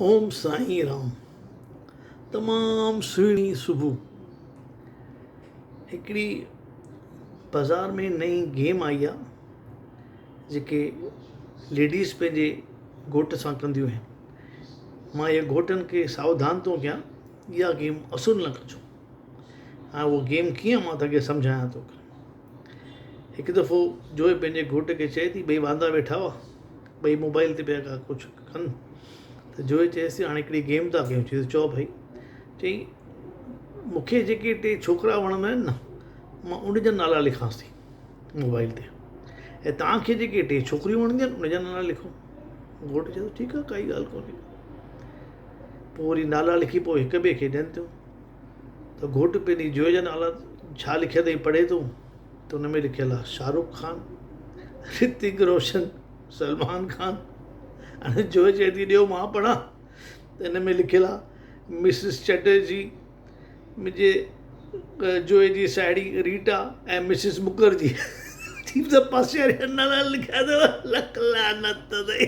ओम साईं राम। तमामु सुहिणी सुबुह। हिकिड़ी बाज़ार में नई गेम आई आहे जेके लेडीज़ पंहिंजे घोट सां कंदियूं आहिनि। मां इहे घोटनि खे सावधान थो कयां, इहा गेम असुलु न कजो। हाणे उहा गेम कीअं मां तव्हांखे सम्झायां थो। हिकु दफ़ो जोइ पंहिंजे घोट खे चए थी, ॿई वांदा वेठा हुआ, ॿई मोबाइल ते पिया कुझु कनि, त जोइ चएसि थी हाणे हिकिड़ी गेम था कयूं। चयो भाई। चई मूंखे जेके टे छोकिरा वणंदा आहिनि न, मां उन जा नाला लिखांसि थी मोबाइल ते, ऐं तव्हांखे जेके टे छोकिरियूं वणंदियूं आहिनि उन जा नाला लिखो। घोटु चए थो ठीकु आहे, काई ॻाल्हि कोन्हे। पोइ वरी नाला लिखी पोइ हिक ॿिए खे ॾियनि थियूं। त घोटु पंहिंजी जोइ जा नाला छा लिखिया अथई पढ़े थो, त हुन में लिखियलु आहे शाहरुख खान, ऋतिक रोशन, सलमान खान। हाणे जोइ चए थी ॾियो मां पढ़ां, त हिन में लिखियलु आहे मिसिस चटर्जी, मुंहिंजे जोइ जी साहेड़ी रीटा ऐं मिसिस मुखर्जी। सभु पासे वारे नाला लिखिया अथव। लख लानत अथई।